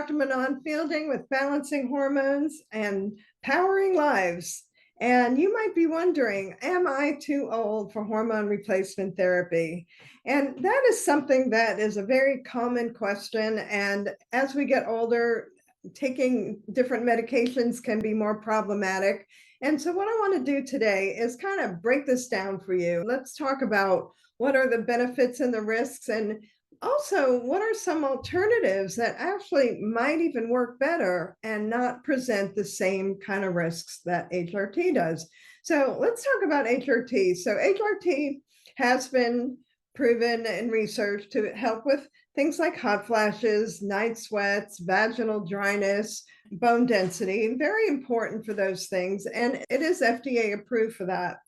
Dr. Manon Fielding with Balancing Hormones and Powering Lives. And you might be wondering, am I too old for hormone replacement therapy? And that is something that is a very common question. And as we get older, taking different medications can be more problematic. And so, what I want to do today is kind of break this down for you. Let's talk about what are the benefits and the risks, and also, what are some alternatives that actually might even work better and not present the same kind of risks that HRT does? So let's talk about HRT. So HRT has been proven in research to help with things like hot flashes, night sweats, vaginal dryness, bone density, very important for those things. And it is FDA approved for that.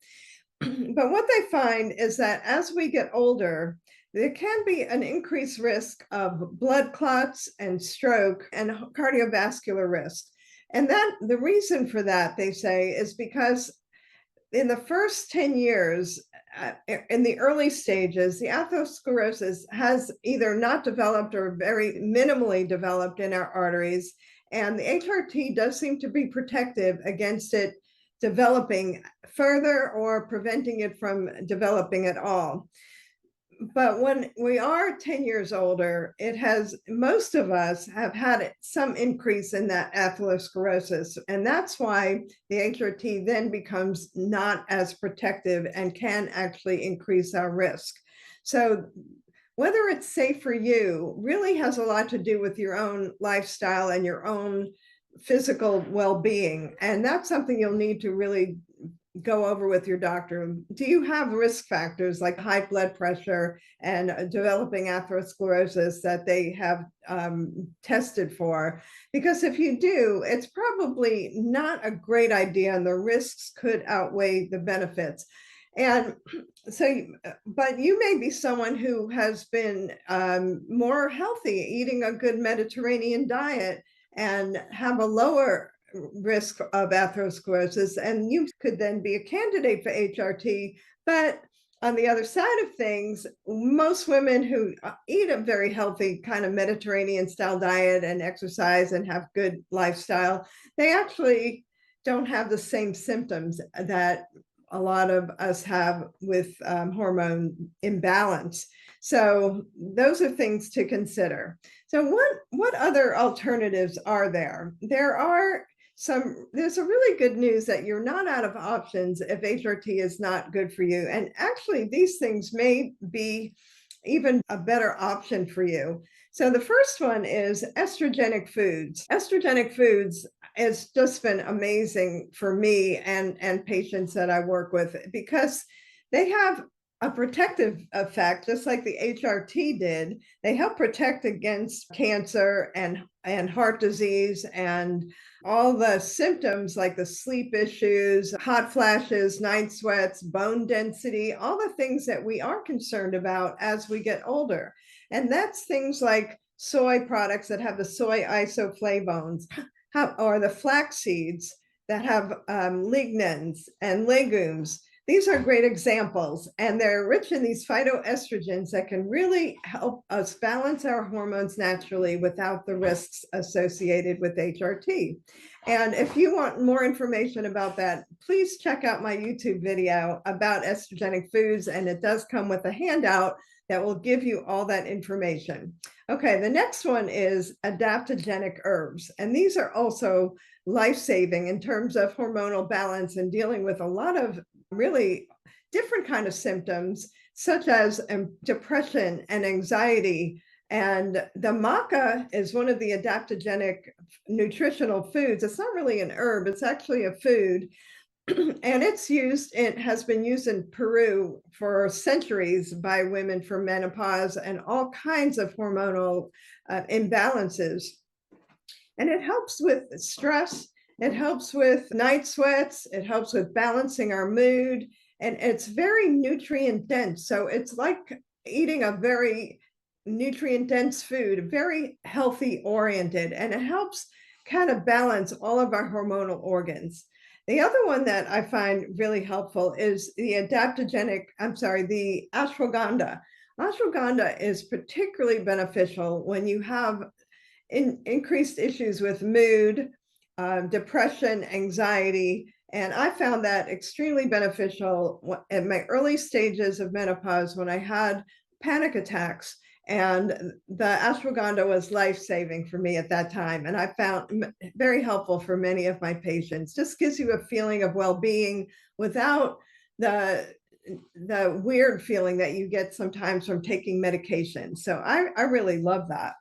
But what they find is that as we get older, there can be an increased risk of blood clots and stroke and cardiovascular risk. And that the reason for that, they say, is because in the first 10 years, in the early stages, the atherosclerosis has either not developed or very minimally developed in our arteries. And the HRT does seem to be protective against it developing further or preventing it from developing at all. But when we are 10 years older, most of us have had some increase in that atherosclerosis. And that's why the HRT then becomes not as protective and can actually increase our risk. So whether it's safe for you really has a lot to do with your own lifestyle and your own physical well-being. And that's something you'll need to really go over with your doctor. Do you have risk factors like high blood pressure and developing atherosclerosis that they have tested for? Because if you do, it's probably not a great idea, and the risks could outweigh the benefits. And so, but you may be someone who has been more healthy, eating a good Mediterranean diet, and have a lower risk of atherosclerosis, and you could then be a candidate for HRT. But on the other side of things, most women who eat a very healthy kind of Mediterranean style diet and exercise and have good lifestyle, they actually don't have the same symptoms that a lot of us have with hormone imbalance. So those are things to consider. So what other alternatives are there? There's a really good news that you're not out of options if HRT is not good for you. And actually, these things may be even a better option for you. So the first one is estrogenic foods. Estrogenic foods has just been amazing for me and patients that I work with, because they have a protective effect, just like the HRT did. They help protect against cancer and heart disease and all the symptoms like the sleep issues, hot flashes, night sweats, bone density, all the things that we are concerned about as we get older. And that's things like soy products that have the soy isoflavones, or the flax seeds that have lignans and legumes. These are great examples, and they're rich in these phytoestrogens that can really help us balance our hormones naturally without the risks associated with HRT. And if you want more information about that, please check out my YouTube video about estrogenic foods, and it does come with a handout that will give you all that information. Okay, the next one is adaptogenic herbs, and these are also life-saving in terms of hormonal balance and dealing with a lot of really different kind of symptoms, such as depression and anxiety. And the maca is one of the adaptogenic nutritional foods. It's not really an herb, it's actually a food. And it has been used in Peru for centuries by women for menopause and all kinds of hormonal imbalances. And it helps with stress, it helps with night sweats, it helps with balancing our mood, and it's very nutrient dense. So it's like eating a very nutrient dense food, very healthy oriented, and it helps kind of balance all of our hormonal organs. The other one that I find really helpful is the the ashwagandha. Ashwagandha is particularly beneficial when you have increased issues with mood, depression, anxiety. And I found that extremely beneficial in my early stages of menopause when I had panic attacks. And the ashwagandha was life-saving for me at that time. And I found very helpful for many of my patients. Just gives you a feeling of well-being without the weird feeling that you get sometimes from taking medication. So I really love that.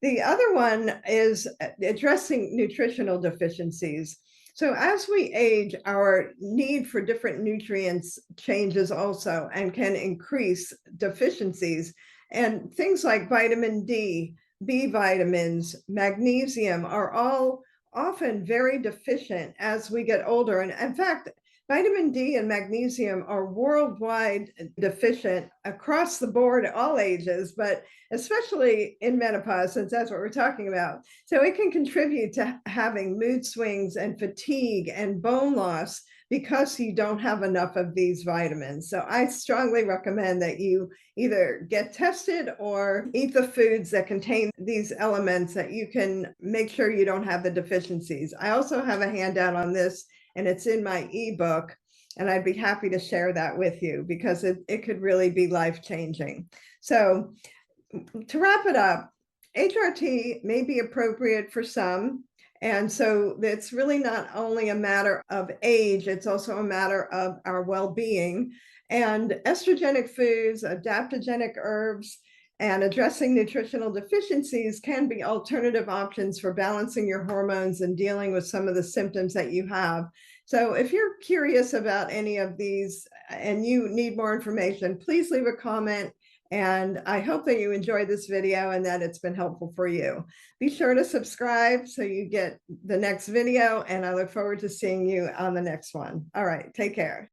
The other one is addressing nutritional deficiencies. So as we age, our need for different nutrients changes also and can increase deficiencies. And things like vitamin D, B vitamins, magnesium are all often very deficient as we get older. And in fact, vitamin D and magnesium are worldwide deficient across the board, all ages, but especially in menopause, since that's what we're talking about. So it can contribute to having mood swings and fatigue and bone loss because you don't have enough of these vitamins. So I strongly recommend that you either get tested or eat the foods that contain these elements that you can make sure you don't have the deficiencies. I also have a handout on this, and it's in my ebook, and I'd be happy to share that with you because it could really be life-changing. So to wrap it up, HRT may be appropriate for some. And so it's really not only a matter of age, it's also a matter of our well-being. And estrogenic foods, adaptogenic herbs, and addressing nutritional deficiencies can be alternative options for balancing your hormones and dealing with some of the symptoms that you have. So if you're curious about any of these and you need more information, please leave a comment. And I hope that you enjoyed this video and that it's been helpful for you. Be sure to subscribe so you get the next video, and I look forward to seeing you on the next one. All right, take care.